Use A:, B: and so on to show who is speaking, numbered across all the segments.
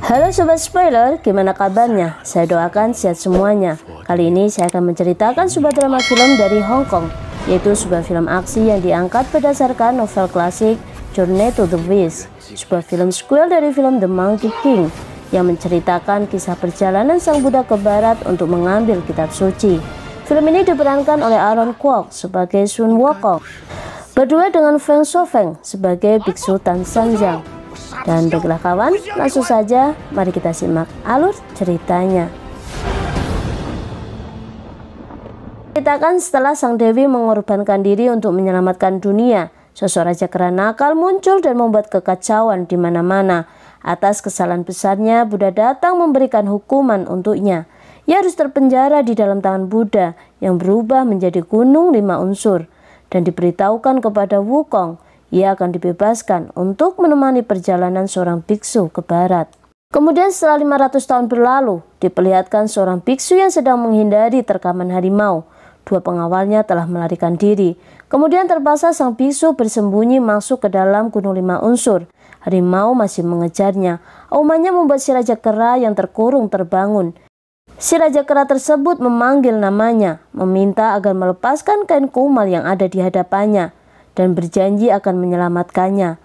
A: Halo Sobat Spoiler, gimana kabarnya? Saya doakan sehat semuanya. Kali ini saya akan menceritakan sebuah drama film dari Hong Kong, yaitu sebuah film aksi yang diangkat berdasarkan novel klasik Journey to the West, sebuah film sequel dari film The Monkey King yang menceritakan kisah perjalanan sang Buddha ke barat untuk mengambil kitab suci. Film ini diperankan oleh Aaron Kwok sebagai Sun Wukong, berdua dengan Feng Shofeng sebagai Biksu Tan Sanjiang. Dan baiklah kawan, langsung saja mari kita simak alur ceritanya. Ceritakan setelah sang Dewi mengorbankan diri untuk menyelamatkan dunia, sosok raja kera nakal muncul dan membuat kekacauan di mana-mana. Atas kesalahan besarnya, Buddha datang memberikan hukuman untuknya. Ia harus terpenjara di dalam tangan Buddha yang berubah menjadi gunung 5 unsur, dan diberitahukan kepada Wukong ia akan dibebaskan untuk menemani perjalanan seorang biksu ke barat. Kemudian setelah 500 tahun berlalu, diperlihatkan seorang biksu yang sedang menghindari terkaman harimau. Dua pengawalnya telah melarikan diri. Kemudian terpaksa sang biksu bersembunyi masuk ke dalam gunung 5 unsur. Harimau masih mengejarnya. Aumannya membuat si raja kera yang terkurung terbangun. Si raja kera tersebut memanggil namanya, meminta agar melepaskan kain kumal yang ada di hadapannya, dan berjanji akan menyelamatkannya.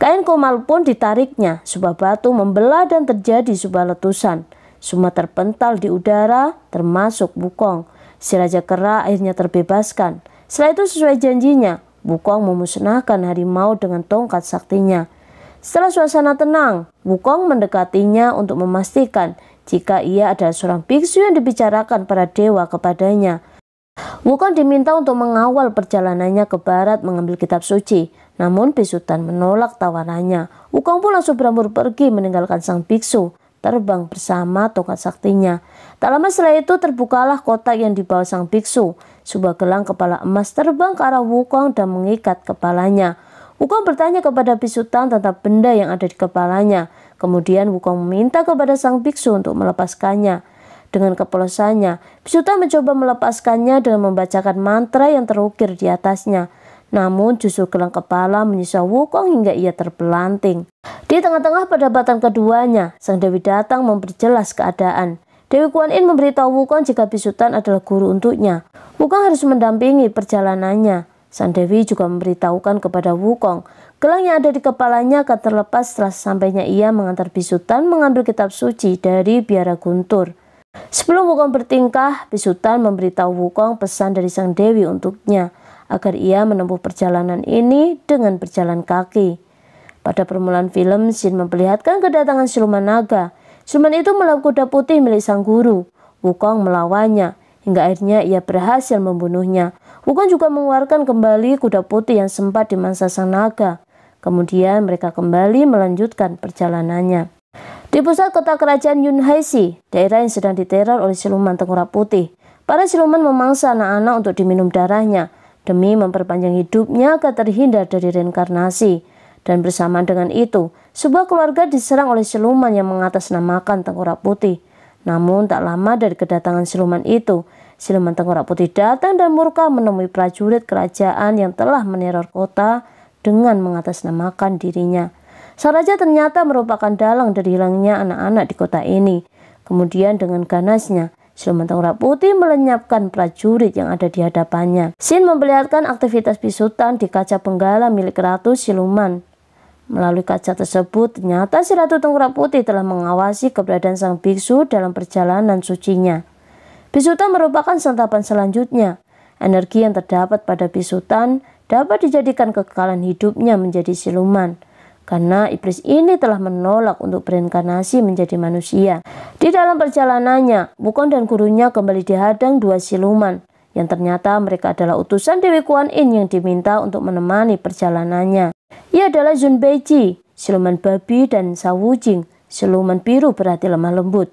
A: Kain kumal pun ditariknya, sebuah batu membelah dan terjadi sebuah letusan. Semua terpental di udara, termasuk Wukong. Si raja kera akhirnya terbebaskan. Setelah itu sesuai janjinya, Wukong memusnahkan harimau dengan tongkat saktinya. Setelah suasana tenang, Wukong mendekatinya untuk memastikan jika ia adalah seorang biksu yang dibicarakan para dewa kepadanya. Wukong diminta untuk mengawal perjalanannya ke barat mengambil kitab suci, namun Biksu Tan menolak tawarannya. Wukong pun langsung berambur pergi meninggalkan sang biksu, terbang bersama tongkat saktinya. Tak lama setelah itu terbukalah kotak yang dibawa sang biksu. Sebuah gelang kepala emas terbang ke arah Wukong dan mengikat kepalanya. Wukong bertanya kepada Biksu Tan tentang benda yang ada di kepalanya. Kemudian Wukong meminta kepada sang biksu untuk melepaskannya. Dengan kepolosannya, Biksu Tan mencoba melepaskannya dengan membacakan mantra yang terukir di atasnya. Namun justru gelang kepala menyiksa Wukong hingga ia terpelanting. Di tengah-tengah perdebatan keduanya, sang Dewi datang memperjelas keadaan. Dewi Kuan Yin memberitahu Wukong jika Biksu Tan adalah guru untuknya. Wukong harus mendampingi perjalanannya. Sang Dewi juga memberitahukan kepada Wukong, gelang yang ada di kepalanya akan terlepas setelah sampainya ia mengantar Biksu Tan mengambil kitab suci dari biara guntur. Sebelum Wukong bertingkah, Biksu Tan memberitahu Wukong pesan dari sang Dewi untuknya, agar ia menempuh perjalanan ini dengan berjalan kaki. Pada permulaan film, Shin memperlihatkan kedatangan siluman naga. Siluman itu melawan kuda putih milik sang guru. Wukong melawannya, hingga akhirnya ia berhasil membunuhnya. Wukong juga mengeluarkan kembali kuda putih yang sempat dimangsa sang naga. Kemudian mereka kembali melanjutkan perjalanannya. Di pusat kota kerajaan Yunhaisi, daerah yang sedang diteror oleh siluman tengkorak putih, para siluman memangsa anak-anak untuk diminum darahnya demi memperpanjang hidupnya agar terhindar dari reinkarnasi. Dan bersamaan dengan itu, sebuah keluarga diserang oleh siluman yang mengatasnamakan tengkorak putih. Namun tak lama dari kedatangan siluman itu, siluman tengkorak putih datang dan murka menemui prajurit kerajaan yang telah meneror kota dengan mengatasnamakan dirinya. Sang raja ternyata merupakan dalang dari hilangnya anak-anak di kota ini. Kemudian dengan ganasnya, siluman tengkorak putih melenyapkan prajurit yang ada di hadapannya. Shin memperlihatkan aktivitas Biksu Tan di kaca penggala milik Ratu Siluman. Melalui kaca tersebut, ternyata si Ratu Tengkorak Putih telah mengawasi keberadaan sang biksu dalam perjalanan sucinya. Biksu Tan merupakan santapan selanjutnya. Energi yang terdapat pada Biksu Tan dapat dijadikan kekekalan hidupnya menjadi siluman, karena iblis ini telah menolak untuk bereinkarnasi menjadi manusia. Di dalam perjalanannya, Wukong dan gurunya kembali dihadang dua siluman, yang ternyata mereka adalah utusan Dewi Kuan Yin yang diminta untuk menemani perjalanannya. Ia adalah Zun Beiji, siluman babi, dan Shao Wujing, siluman biru berhati lemah lembut.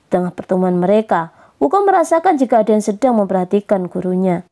A: Di tengah pertemuan mereka, Wukong merasakan jika ada yang sedang memperhatikan gurunya.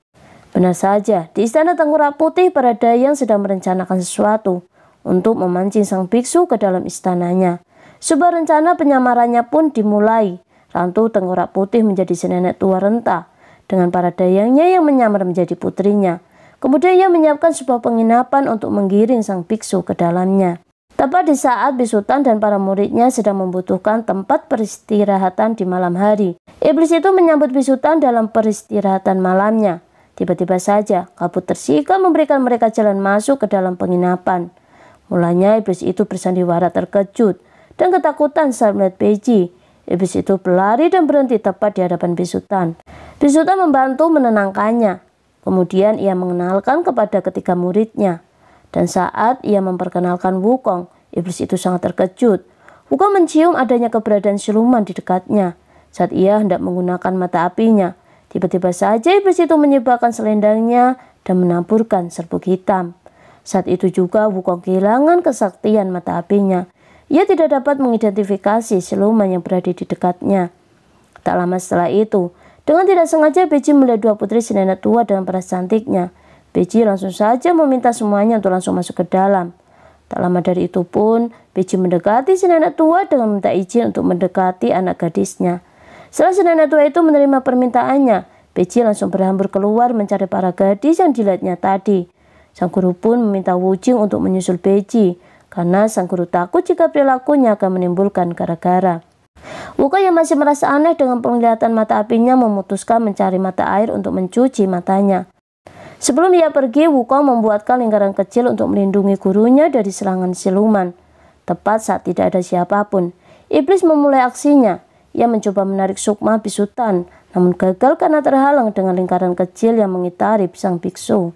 A: Benar saja, di istana tengkorak putih para dayang sedang merencanakan sesuatu untuk memancing sang biksu ke dalam istananya. Sebuah rencana penyamarannya pun dimulai. Ratu Tengkorak Putih menjadi si nenek tua renta, dengan para dayangnya yang menyamar menjadi putrinya. Kemudian ia menyiapkan sebuah penginapan untuk menggiring sang biksu ke dalamnya. Tepat di saat bisutan dan para muridnya sedang membutuhkan tempat peristirahatan di malam hari, iblis itu menyambut bisutan dalam peristirahatan malamnya. Tiba-tiba saja kabut tersikat memberikan mereka jalan masuk ke dalam penginapan. Mulanya iblis itu bersandiwara terkejut dan ketakutan saat melihat Beji. Iblis itu berlari dan berhenti tepat di hadapan bisutan. Bisutan membantu menenangkannya. Kemudian ia mengenalkan kepada ketiga muridnya. Dan saat ia memperkenalkan Wukong, iblis itu sangat terkejut. Wukong mencium adanya keberadaan siluman di dekatnya. Saat ia hendak menggunakan mata apinya, tiba-tiba saja iblis itu menyebarkan selendangnya dan menaburkan serbuk hitam. Saat itu juga Wukong kehilangan kesaktian mata apinya. Ia tidak dapat mengidentifikasi siluman yang berada di dekatnya. Tak lama setelah itu, dengan tidak sengaja Beji melihat dua putri si nenek tua dengan peras cantiknya. Beji langsung saja meminta semuanya untuk langsung masuk ke dalam. Tak lama dari itu pun, Beji mendekati si nenek tua dengan meminta izin untuk mendekati anak gadisnya. Setelah si nenek tua itu menerima permintaannya, Beji langsung berhambur keluar mencari para gadis yang dilihatnya tadi. Sang guru pun meminta Wujing untuk menyusul Beji, karena sang guru takut jika perilakunya akan menimbulkan gara-gara. Wukong yang masih merasa aneh dengan penglihatan mata apinya memutuskan mencari mata air untuk mencuci matanya. Sebelum ia pergi, Wukong membuatkan lingkaran kecil untuk melindungi gurunya dari serangan siluman. Tepat saat tidak ada siapapun, iblis memulai aksinya. Ia mencoba menarik sukma bisutan, namun gagal karena terhalang dengan lingkaran kecil yang mengitari sang biksu.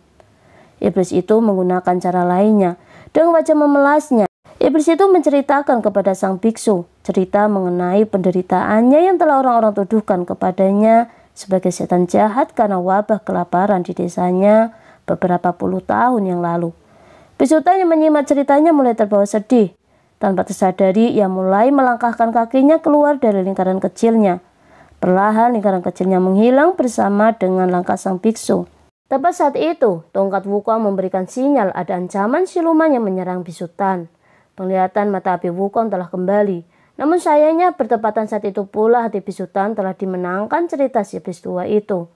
A: Iblis itu menggunakan cara lainnya. Dengan wajah memelasnya, iblis itu menceritakan kepada sang biksu cerita mengenai penderitaannya yang telah orang-orang tuduhkan kepadanya sebagai setan jahat karena wabah kelaparan di desanya beberapa puluh tahun yang lalu. Bisutan yang menyimak ceritanya mulai terbawa sedih. Tanpa tersadari, ia mulai melangkahkan kakinya keluar dari lingkaran kecilnya. Perlahan lingkaran kecilnya menghilang bersama dengan langkah sang biksu. Tepat saat itu, tongkat Wukong memberikan sinyal ada ancaman siluman yang menyerang bisutan. Penglihatan mata api Wukong telah kembali. Namun sayangnya bertepatan saat itu pula hati bisutan telah dimenangkan cerita si iblis tua itu.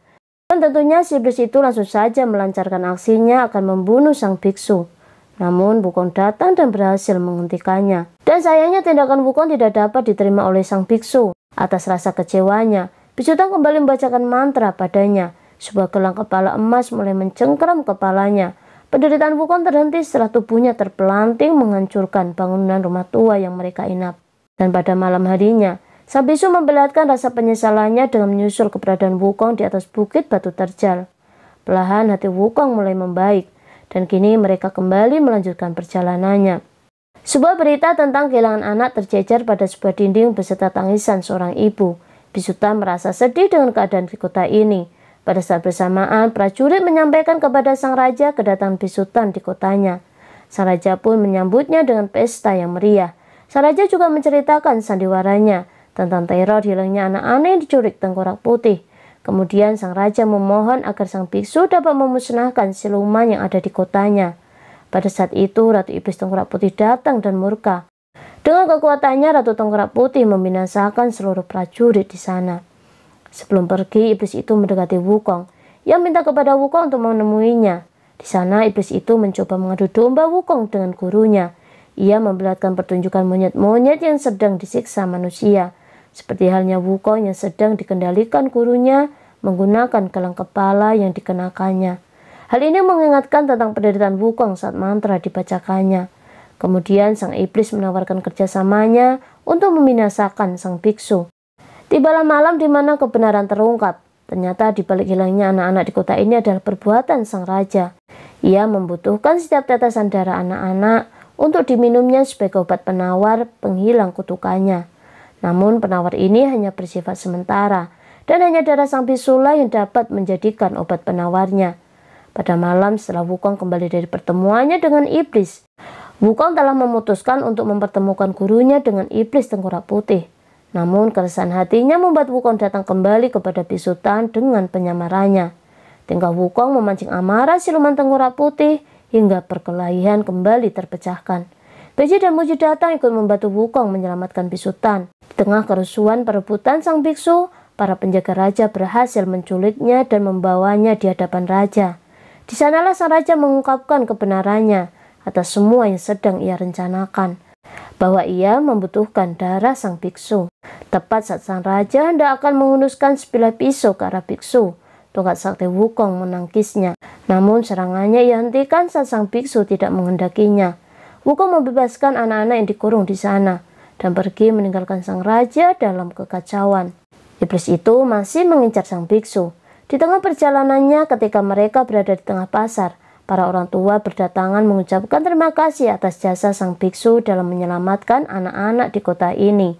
A: Dan tentunya si iblis itu langsung saja melancarkan aksinya akan membunuh sang biksu. Namun Wukong datang dan berhasil menghentikannya. Dan sayangnya tindakan Wukong tidak dapat diterima oleh sang biksu. Atas rasa kecewanya, bisutan kembali membacakan mantra padanya. Sebuah gelang kepala emas mulai mencengkeram kepalanya. Penderitaan Wukong terhenti setelah tubuhnya terpelanting menghancurkan bangunan rumah tua yang mereka inap. Dan pada malam harinya, sang biksu memperlihatkan rasa penyesalannya dengan menyusul keberadaan Wukong di atas bukit batu terjal. Perlahan hati Wukong mulai membaik, dan kini mereka kembali melanjutkan perjalanannya. Sebuah berita tentang kehilangan anak tercecer pada sebuah dinding beserta tangisan seorang ibu. Bisutan merasa sedih dengan keadaan di kota ini. Pada saat bersamaan, prajurit menyampaikan kepada sang raja kedatangan bisutan di kotanya. Sang raja pun menyambutnya dengan pesta yang meriah. Sang raja juga menceritakan sandiwaranya tentang teror hilangnya anak-anak yang diculik tengkorak putih. Kemudian sang raja memohon agar sang biksu dapat memusnahkan siluman yang ada di kotanya. Pada saat itu, Ratu Iblis Tengkorak Putih datang dan murka. Dengan kekuatannya, Ratu Tengkorak Putih membinasakan seluruh prajurit di sana. Sebelum pergi, iblis itu mendekati Wukong. Ia minta kepada Wukong untuk menemuinya. Di sana, iblis itu mencoba mengadu domba Wukong dengan gurunya. Ia memperlihatkan pertunjukan monyet-monyet yang sedang disiksa manusia. Seperti halnya Wukong yang sedang dikendalikan gurunya menggunakan gelang kepala yang dikenakannya. Hal ini mengingatkan tentang penderitaan Wukong saat mantra dibacakannya. Kemudian sang iblis menawarkan kerjasamanya untuk membinasakan sang biksu. Tibalah malam di mana kebenaran terungkap. Ternyata di balik hilangnya anak-anak di kota ini adalah perbuatan sang raja. Ia membutuhkan setiap tetesan darah anak-anak untuk diminumnya sebagai obat penawar penghilang kutukannya. Namun penawar ini hanya bersifat sementara dan hanya darah sang biksulah yang dapat menjadikan obat penawarnya. Pada malam setelah Wukong kembali dari pertemuannya dengan iblis, Wukong telah memutuskan untuk mempertemukan gurunya dengan iblis Tengkorak Putih. Namun keresahan hatinya membuat Wukong datang kembali kepada bisutan dengan penyamarannya. Tingkah Wukong memancing amarah siluman Tengkorak Putih hingga perkelahian kembali terpecahkan. Beji dan Muji datang ikut membantu Wukong menyelamatkan bisutan. Di tengah kerusuhan perebutan sang biksu, para penjaga raja berhasil menculiknya dan membawanya di hadapan raja. Di sanalah sang raja mengungkapkan kebenarannya. atas semua yang sedang ia rencanakan, bahwa ia membutuhkan darah sang biksu. Tepat saat sang raja hendak akan menghunuskan sebilah pisau ke arah biksu, tongkat sakti Wukong menangkisnya. Namun serangannya ia hentikan saat sang biksu tidak menghendakinya. Wukong membebaskan anak-anak yang dikurung di sana dan pergi meninggalkan sang raja dalam kekacauan. Iblis itu masih mengincar sang biksu. Di tengah perjalanannya ketika mereka berada di tengah pasar, para orang tua berdatangan mengucapkan terima kasih atas jasa sang biksu dalam menyelamatkan anak-anak di kota ini.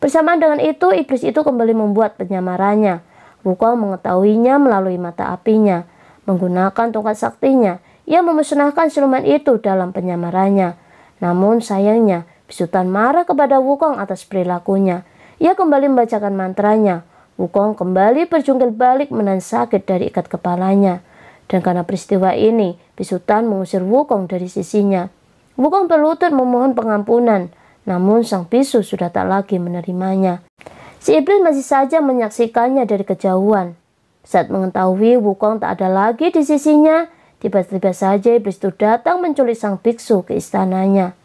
A: Bersamaan dengan itu, iblis itu kembali membuat penyamarannya. Wukong mengetahuinya melalui mata apinya. Menggunakan tongkat saktinya, ia memusnahkan siluman itu dalam penyamarannya. Namun sayangnya, Bisutan marah kepada Wukong atas perilakunya. Ia kembali membacakan mantranya. Wukong kembali berjungkir balik menahan sakit dari ikat kepalanya. Dan karena peristiwa ini, Bisutan mengusir Wukong dari sisinya. Wukong berlutut memohon pengampunan, namun sang bisu sudah tak lagi menerimanya. Si iblis masih saja menyaksikannya dari kejauhan. Saat mengetahui Wukong tak ada lagi di sisinya, tiba-tiba saja iblis itu datang menculik sang biksu ke istananya.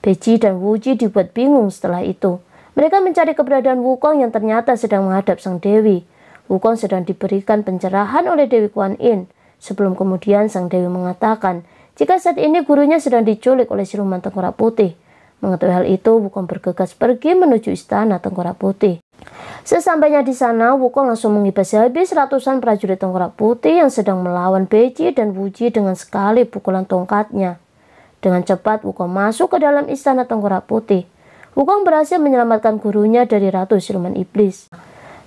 A: Beiji dan Wuji dibuat bingung setelah itu. Mereka mencari keberadaan Wukong yang ternyata sedang menghadap sang dewi. Wukong sedang diberikan pencerahan oleh Dewi Kuan Yin. Sebelum kemudian sang dewi mengatakan jika saat ini gurunya sedang diculik oleh siluman tengkorak putih. Mengetahui hal itu, Wukong bergegas pergi menuju istana tengkorak putih. Sesampainya di sana, Wukong langsung mengibas habis ratusan prajurit tengkorak putih yang sedang melawan Beiji dan Wuji dengan sekali pukulan tongkatnya. Dengan cepat, Wukong masuk ke dalam istana tengkorak putih. Wukong berhasil menyelamatkan gurunya dari ratu siluman iblis.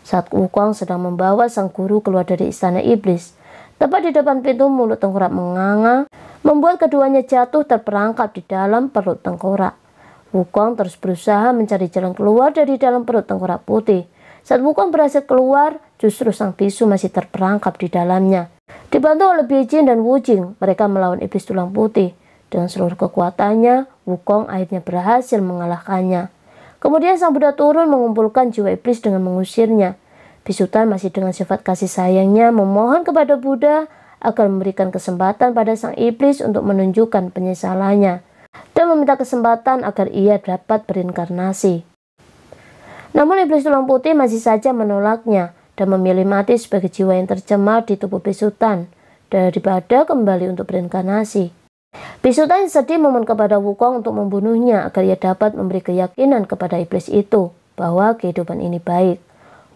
A: Saat Wukong sedang membawa sang guru keluar dari istana iblis, tepat di depan pintu mulut tengkorak menganga, membuat keduanya jatuh terperangkap di dalam perut tengkorak. Wukong terus berusaha mencari jalan keluar dari dalam perut tengkorak putih. Saat Wukong berhasil keluar, justru sang bisu masih terperangkap di dalamnya. Dibantu oleh Beijing dan Wujing, mereka melawan iblis tulang putih. Dengan seluruh kekuatannya, Wukong akhirnya berhasil mengalahkannya. Kemudian sang Buddha turun mengumpulkan jiwa iblis dengan mengusirnya. Bisutan masih dengan sifat kasih sayangnya memohon kepada Buddha agar memberikan kesempatan pada sang iblis untuk menunjukkan penyesalannya dan meminta kesempatan agar ia dapat berinkarnasi. Namun iblis tulang putih masih saja menolaknya dan memilih mati sebagai jiwa yang tercemar di tubuh Bisutan daripada kembali untuk berinkarnasi. Bisutan sedih memohon kepada Wukong untuk membunuhnya agar ia dapat memberi keyakinan kepada iblis itu bahwa kehidupan ini baik.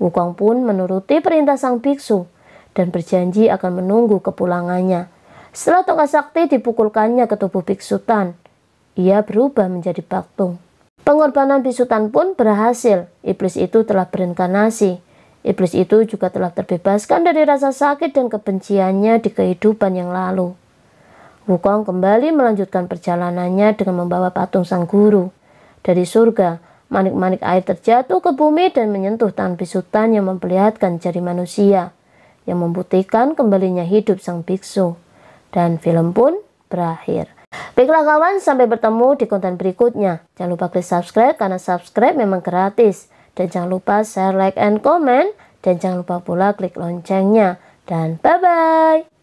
A: Wukong pun menuruti perintah sang biksu dan berjanji akan menunggu kepulangannya. Setelah tongkat sakti dipukulkannya ke tubuh Bisutan, ia berubah menjadi patung. Pengorbanan Bisutan pun berhasil. Iblis itu telah berinkarnasi. Iblis itu juga telah terbebaskan dari rasa sakit dan kebenciannya di kehidupan yang lalu. Wukong kembali melanjutkan perjalanannya dengan membawa patung sang guru. Dari surga, manik-manik air terjatuh ke bumi dan menyentuh tangan Bisutan yang memperlihatkan jari manusia, yang membuktikan kembalinya hidup sang biksu. Dan film pun berakhir. Baiklah kawan, sampai bertemu di konten berikutnya. Jangan lupa klik subscribe karena subscribe memang gratis. Dan jangan lupa share, like, and comment. Dan jangan lupa pula klik loncengnya. Dan bye-bye.